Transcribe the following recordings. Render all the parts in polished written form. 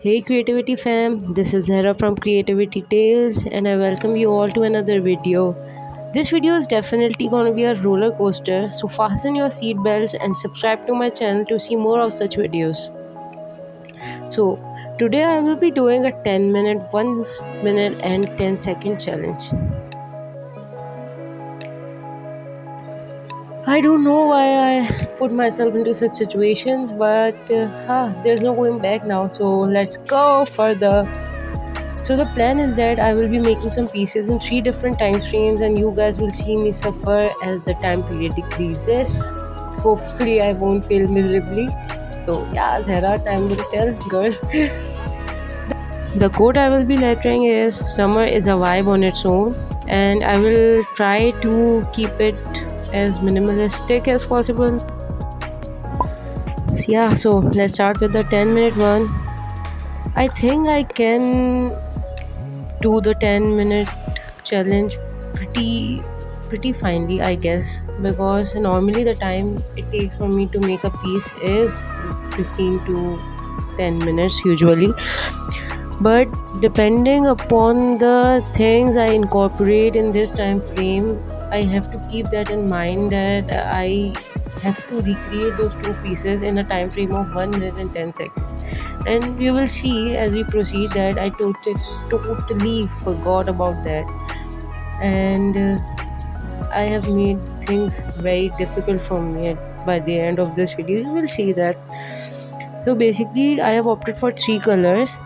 Hey Creativity fam, this is Hera from Creativity Tales and I welcome you all to another video. This video is definitely going to be a roller coaster, so fasten your seatbelts and subscribe to my channel to see more of such videos. So, today I will be doing a 10 minute, 1 minute and 10-second challenge. I don't know why I put myself into such situations, but there's no going back now, so let's go further. So the plan is that I will be making some pieces in 3 different time frames and you guys will see me suffer as the time period decreases. Hopefully I won't fail miserably. So yeah, Zara, time will tell, girl. The quote I will be lettering is summer is a vibe on its own and I will try to keep it as minimalistic as possible. So yeah, so let's start with the 10-minute one. I think I can do the 10-minute challenge pretty finely, I guess, because normally the time it takes for me to make a piece is 15 to 10 minutes usually, but depending upon the things I incorporate in this time frame, I have to keep that in mind that I have to recreate those two pieces in a time frame of 1 minute and 10 seconds. And you will see as we proceed that I totally forgot about that. And I have made things very difficult for me by the end of this video. You will see that. So basically, I have opted for 3 colors.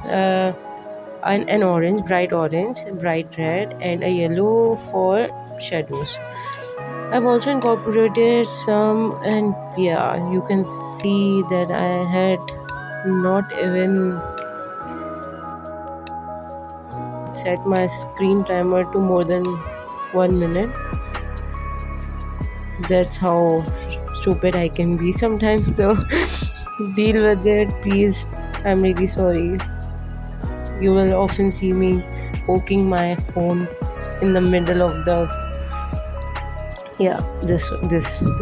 An orange, bright red, and a yellow for shadows. I've also incorporated some, and yeah, you can see that I had not even set my screen timer to more than 1 minute. That's how stupid I can be sometimes, so deal with it, please. I'm really sorry. You will often see me poking my phone in the middle of the this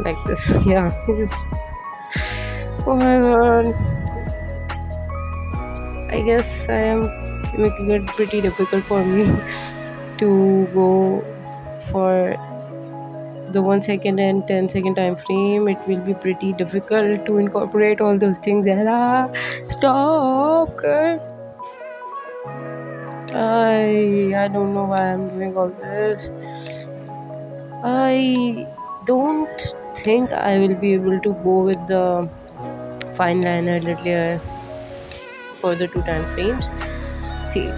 like this. Yeah. Oh my god, I guess I am making it pretty difficult for me to go for the 1 second and 10 second time frame. It will be pretty difficult to incorporate all those things. Stop, girl. I don't know why I'm doing all this. I don't think I will be able to go with the fine liner layer for the 2 time frames. See,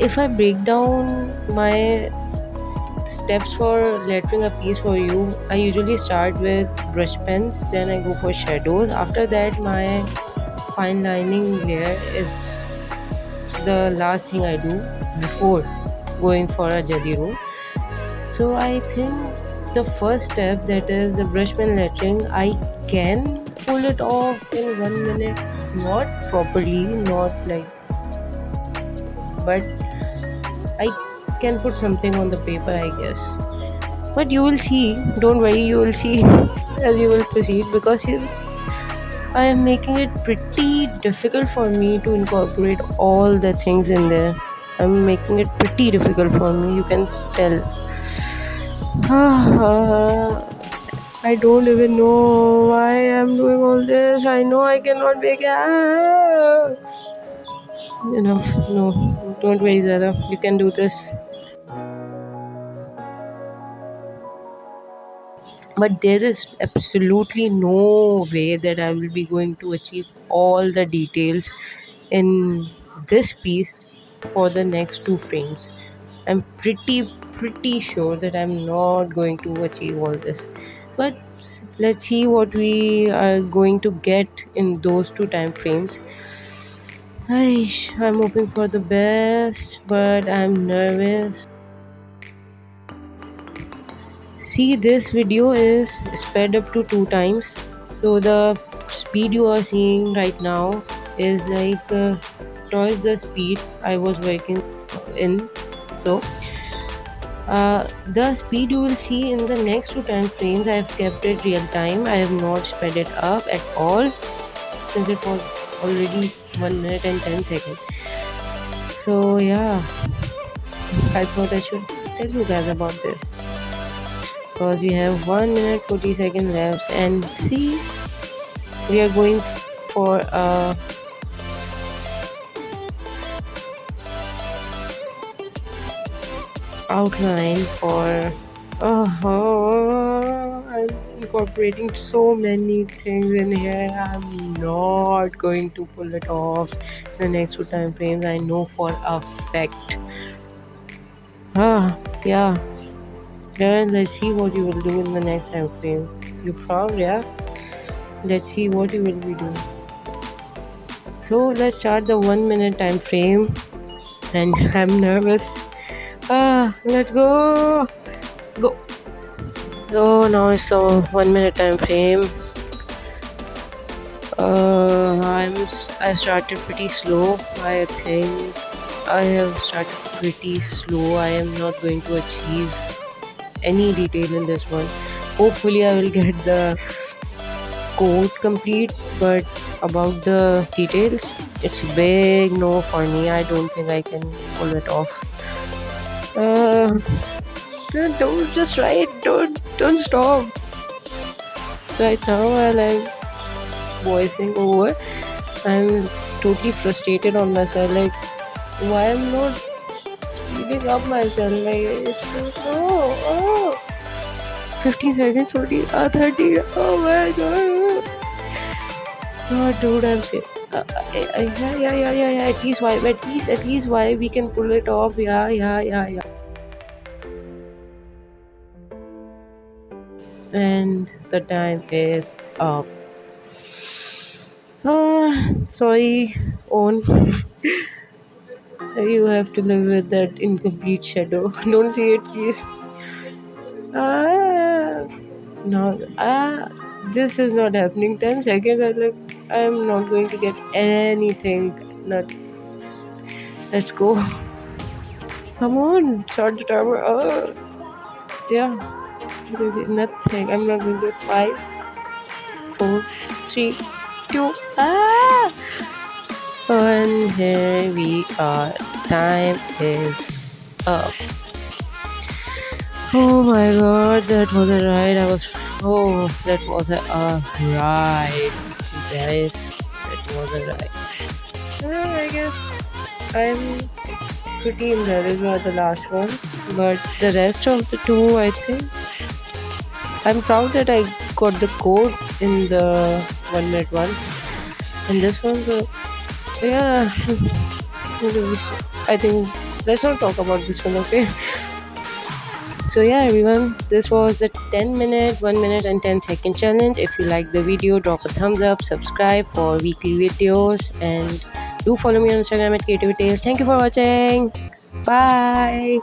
if I break down my steps for lettering a piece for you, I usually start with brush pens, then I go for shadows. After that, my fine lining layer is the last thing I do before going for a jelly roll. So I think the first step, that is the brush pen lettering, I can pull it off in 1 minute, not properly, not like, but I can put something on the paper, I guess. But you will see, don't worry, you will see as you will proceed, because I am making it pretty difficult for me to incorporate all the things in there. I'm making it pretty difficult for me, you can tell. I don't even know why I'm doing all this. I know I cannot make it. Enough. No, don't worry, Zara. You can do this. But there is absolutely no way that I will be going to achieve all the details in this piece for the next 2 frames. I'm pretty sure that I'm not going to achieve all this. But let's see what we are going to get in those 2 time frames. I'm hoping for the best, but I'm nervous. See, this video is sped up to 2 times, so the speed you are seeing right now is like twice the speed I was working in. So the speed you will see in the next 2 time frames, I have kept it real time. I have not sped it up at all since it was already 1 minute and 10 seconds. So yeah, I thought I should tell you guys about this because we have 1 minute 40 seconds left, and see, we are going for a outline for I'm incorporating so many things in here. I'm not going to pull it off the next two time frames, I know for a fact. Yeah, let's see what you will do in the next time frame. You proud? Yeah, let's see what you will be doing. So let's start the 1 minute time frame, and I'm nervous. Let's go. Go. So now it's a 1 minute time frame. I started pretty slow. I think I have started pretty slow. I am not going to achieve any detail in this one. Hopefully I will get the code complete, but about the details, it's a big no for me. I don't think I can pull it off. Don't just write. Don't stop. Right now, while I'm voicing over, I'm totally frustrated on myself. Like, why I'm not speeding up myself? Like, it's so 15 seconds, 40, 30. Oh my god. Oh, dude, I'm sick. Yeah. At least why we can pull it off. Yeah. And the time is up. Sorry, Own. You have to live with that incomplete shadow. Don't see it, please. No. This is not happening. 10 seconds. I'm not going to get anything. Not. Let's go. Come on, start the timer. Yeah. Nothing. I'm not going to 5, 4, 3, 2. And here we are. Time is up. Oh my god, that was a ride. That was a ride, guys. That was a ride. I guess I'm pretty embarrassed by the last one, but the rest of the two, I think I'm proud that I got the code in the 1 minute one, and this one, yeah. I think let's not talk about this one, okay? So yeah, everyone, this was the 10 minute, 1 minute and 10 second challenge. If you like the video, drop a thumbs up, subscribe for weekly videos, and do follow me on Instagram at Creativity Taste. Thank you for watching. Bye.